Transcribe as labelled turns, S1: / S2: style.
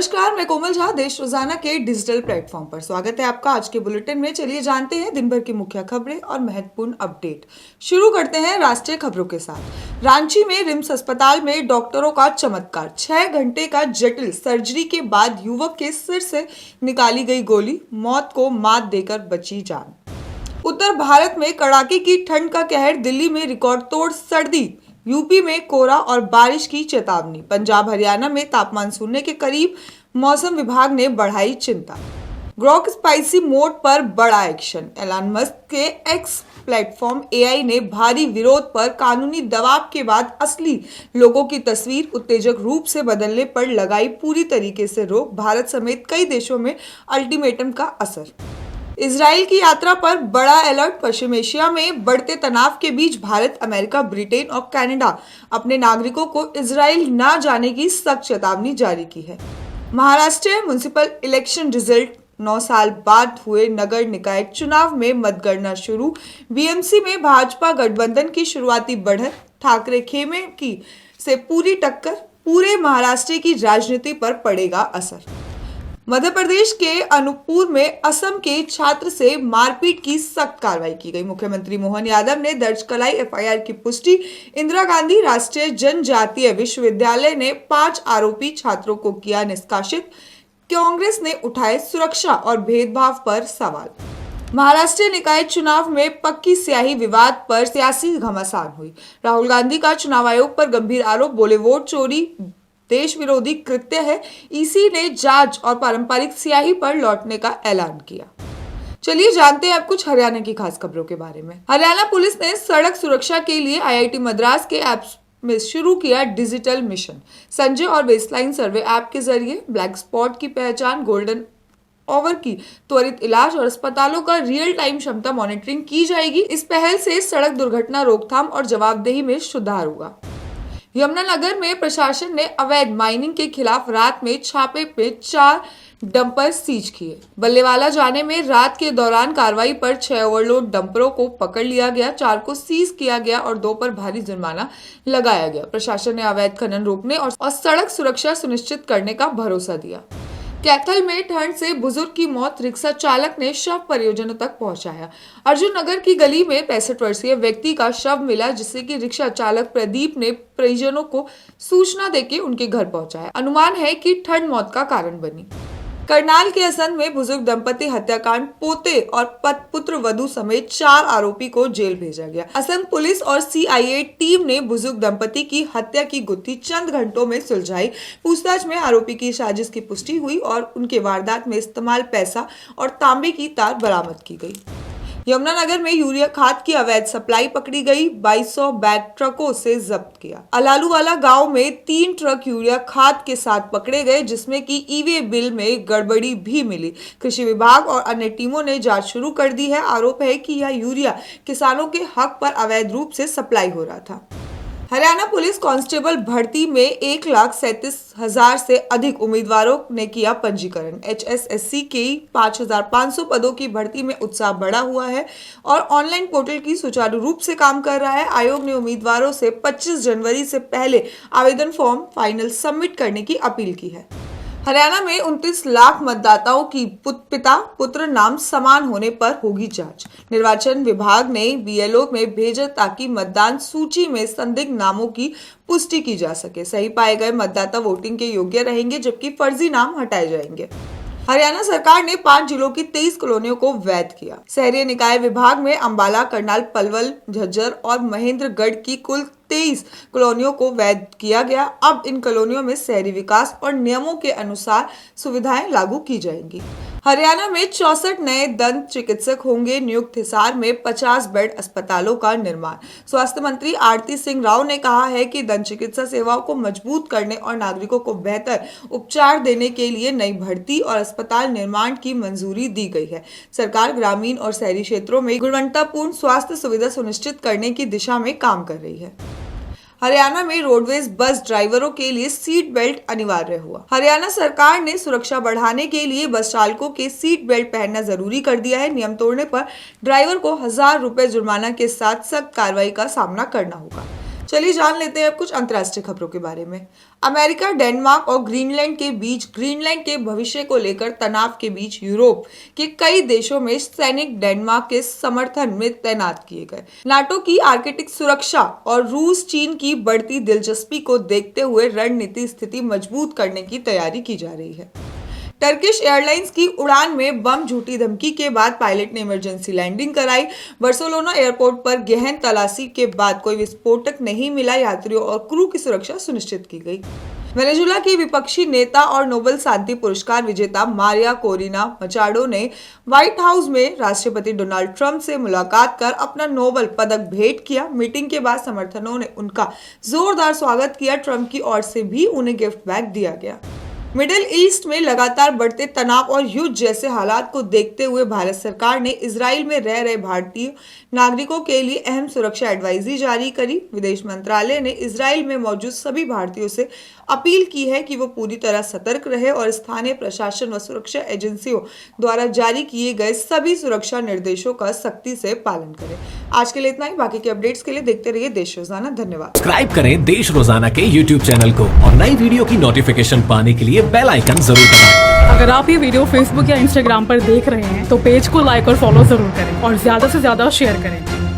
S1: नमस्कार, मैं कोमल झा देश रोजाना के डिजिटल प्लेटफॉर्म पर स्वागत है आपका। आज के बुलेटिन में चलिए जानते हैं दिन भर की मुख्य खबरें और महत्वपूर्ण अपडेट। शुरू करते हैं राष्ट्रीय खबरों के साथ। रांची में रिम्स अस्पताल में डॉक्टरों का चमत्कार। 6 घंटे का जटिल सर्जरी के बाद युवक के सिर से निकाली गई गोली, मौत को मात देकर बची जान। उत्तर भारत में कड़ाके की ठंड का कहर, दिल्ली में रिकॉर्ड तोड़ सर्दी, यूपी में कोहरा और बारिश की चेतावनी। पंजाब हरियाणा में तापमान शून्य के करीब, मौसम विभाग ने बढ़ाई चिंता। ग्रोक स्पाइसी मोड पर बड़ा एक्शन। एलन मस्क के एक्स प्लेटफॉर्म एआई ने भारी विरोध पर कानूनी दबाव के बाद असली लोगों की तस्वीर उत्तेजक रूप से बदलने पर लगाई पूरी तरीके से रोक। भारत समेत कई देशों में अल्टीमेटम का असर। इजराइल की यात्रा पर बड़ा अलर्ट। पश्चिम एशिया में बढ़ते तनाव के बीच भारत, अमेरिका, ब्रिटेन और कनाडा अपने नागरिकों को इजराइल न जाने की सख्त चेतावनी जारी की है। Maharashtra municipal election result. 9 साल बाद हुए नगर निकाय चुनाव में मतगणना शुरू। बीएमसी में भाजपा गठबंधन की शुरुआती बढ़त, ठाकरे खेमे की से पूरी टक्कर। पूरे महाराष्ट्र की राजनीति पर पड़ेगा असर। मध्य प्रदेश के अनूपपुर में असम के छात्र से मारपीट की सख्त कार्रवाई की गई। मुख्यमंत्री मोहन यादव ने दर्ज कराई एफआईआर की पुष्टि। इंदिरा गांधी राष्ट्रीय जनजातीय विश्वविद्यालय ने 5 आरोपी छात्रों को किया निष्कासित। कांग्रेस ने उठाए सुरक्षा और भेदभाव पर सवाल। महाराष्ट्र निकाय चुनाव में पक्की स्याही विवाद पर सियासी घमासान हुई। राहुल गांधी का चुनाव आयोग पर गंभीर आरोप, बोले वोट चोरी देश विरोधी कृत्य है। ईसी ने जांच और पारंपरिक स्याही पर लौटने का ऐलान किया। चलिए जानते हैं अब कुछ हरियाणा की खास खबरों के बारे में। हरियाणा पुलिस ने सड़क सुरक्षा के लिए आईआईटी मद्रास के ऐप्स में शुरू किया डिजिटल मिशन। संजय और बेसलाइन सर्वे ऐप के जरिए ब्लैक स्पॉट की पहचान, गोल्डन ओवर की त्वरित इलाज और अस्पतालों का रियल टाइम क्षमता मॉनिटरिंग की जाएगी। इस पहल से सड़क दुर्घटना रोकथाम और जवाबदेही में सुधार होगा। यमुनानगर में प्रशासन ने अवैध माइनिंग के खिलाफ रात में छापे पे 4 डंपर सीज किए। बल्लेवाला जाने में रात के दौरान कार्रवाई पर 6 ओवरलोड डंपरों को पकड़ लिया गया, 4 को सीज किया गया और 2 पर भारी जुर्माना लगाया गया। प्रशासन ने अवैध खनन रोकने और सड़क सुरक्षा सुनिश्चित करने का भरोसा दिया। कैथल में ठंड से बुजुर्ग की मौत, रिक्शा चालक ने शव परिजनों तक पहुंचाया। अर्जुन नगर की गली में 65 वर्षीय व्यक्ति का शव मिला, जिससे कि रिक्शा चालक प्रदीप ने परिजनों को सूचना देकर उनके घर पहुंचाया। अनुमान है कि ठंड मौत का कारण बनी। करनाल के असंध में बुजुर्ग दंपति हत्याकांड, पोते और पुत्र वधू समेत 4 आरोपी को जेल भेजा गया। असंध पुलिस और सीआईए टीम ने बुजुर्ग दंपति की हत्या की गुत्थी चंद घंटों में सुलझाई। पूछताछ में आरोपी की साजिश की पुष्टि हुई और उनके वारदात में इस्तेमाल पैसा और तांबे की तार बरामद की गई। यमुनानगर में यूरिया खाद की अवैध सप्लाई पकड़ी गई, 2200 बैग ट्रकों से जब्त किया। अलालूवाला गांव में 3 ट्रक यूरिया खाद के साथ पकड़े गए, जिसमें कि ई-वे बिल में गड़बड़ी भी मिली। कृषि विभाग और अन्य टीमों ने जांच शुरू कर दी है। आरोप है कि यह यूरिया किसानों के हक पर अवैध रूप से सप्लाई हो रहा था। हरियाणा पुलिस कांस्टेबल भर्ती में 1,37,000 से अधिक उम्मीदवारों ने किया पंजीकरण। एचएसएससी के 5,500 पदों की भर्ती में उत्साह बढ़ा हुआ है और ऑनलाइन पोर्टल की सुचारू रूप से काम कर रहा है। आयोग ने उम्मीदवारों से 25 जनवरी से पहले आवेदन फॉर्म फाइनल सबमिट करने की अपील की है। हरियाणा में 29 लाख मतदाताओं की पिता पुत्र नाम समान होने पर होगी जांच। निर्वाचन विभाग ने बीएलओ में भेजा ताकि मतदान सूची में संदिग्ध नामों की पुष्टि की जा सके। सही पाए गए मतदाता वोटिंग के योग्य रहेंगे, जबकि फर्जी नाम हटाए जाएंगे। हरियाणा सरकार ने 5 जिलों की 23 कॉलोनियों को वैध किया। शहरी निकाय विभाग में अंबाला, करनाल, पलवल, झज्जर और महेंद्रगढ़ की कुल 23 कॉलोनियों को वैध किया गया। अब इन कॉलोनियों में शहरी विकास और नियमों के अनुसार सुविधाएं लागू की जाएंगी। हरियाणा में 64 नए दंत चिकित्सक होंगे नियुक्त। हिसार में 50 बेड अस्पतालों का निर्माण। स्वास्थ्य मंत्री आरती सिंह राव ने कहा है कि दंत चिकित्सा सेवाओं को मजबूत करने और नागरिकों को बेहतर उपचार देने के लिए नई भर्ती और अस्पताल निर्माण की मंजूरी दी गई है। सरकार ग्रामीण और शहरी क्षेत्रों में गुणवत्तापूर्ण स्वास्थ्य सुविधा सुनिश्चित करने की दिशा में काम कर रही है। हरियाणा में रोडवेज बस ड्राइवरों के लिए सीट बेल्ट अनिवार्य हुआ। हरियाणा सरकार ने सुरक्षा बढ़ाने के लिए बस चालकों के सीट बेल्ट पहनना जरूरी कर दिया है। नियम तोड़ने पर ड्राइवर को 1000 रुपए जुर्माना के साथ सख्त कार्रवाई का सामना करना होगा। चलिए जान लेते हैं अब कुछ अंतर्राष्ट्रीय खबरों के बारे में। अमेरिका, डेनमार्क और ग्रीनलैंड के बीच ग्रीनलैंड के भविष्य को लेकर तनाव के बीच यूरोप के कई देशों में सैनिक डेनमार्क के समर्थन में तैनात किए गए। नाटो की आर्कटिक सुरक्षा और रूस चीन की बढ़ती दिलचस्पी को देखते हुए रणनीतिक स्थिति मजबूत करने की तैयारी की जा रही है। टर्किश एयरलाइंस की उड़ान में बम झूठी धमकी के बाद पायलट ने इमरजेंसी लैंडिंग कराई। बार्सिलोना एयरपोर्ट पर गहन तलाशी के बाद कोई विस्फोटक नहीं मिला। यात्रियों और क्रू की सुरक्षा सुनिश्चित की गई। वेनेजुएला की विपक्षी नेता और नोबेल शांति पुरस्कार विजेता मारिया कोरिना मचाडो ने व्हाइट हाउस में राष्ट्रपति डोनाल्ड ट्रंप से मुलाकात कर अपना नोबेल पदक भेंट किया। मीटिंग के बाद समर्थकों ने उनका जोरदार स्वागत किया। ट्रंप की ओर से भी उन्हें गिफ्ट बैग दिया गया। मिडिल ईस्ट में लगातार बढ़ते तनाव और युद्ध जैसे हालात को देखते हुए भारत सरकार ने इजराइल में रह रहे भारतीय नागरिकों के लिए अहम सुरक्षा एडवाइजरी जारी करी। विदेश मंत्रालय ने इजराइल में मौजूद सभी भारतीयों से अपील की है कि वो पूरी तरह सतर्क रहे और स्थानीय प्रशासन व सुरक्षा एजेंसियों द्वारा जारी किए गए सभी सुरक्षा निर्देशों का सख्ती से पालन करें। आज के लिए इतना ही। बाकी के अपडेट्स के लिए देखते रहिए देश रोजाना। धन्यवाद।
S2: सब्सक्राइब करें देश रोजाना के YouTube चैनल को और नई वीडियो की नोटिफिकेशन पाने के लिए बेल आइकन जरूर दबाएं।
S3: अगर आप ये वीडियो फेसबुक या इंस्टाग्राम पर देख रहे हैं तो पेज को लाइक और फॉलो जरूर करें और ज्यादा से ज्यादा शेयर करें।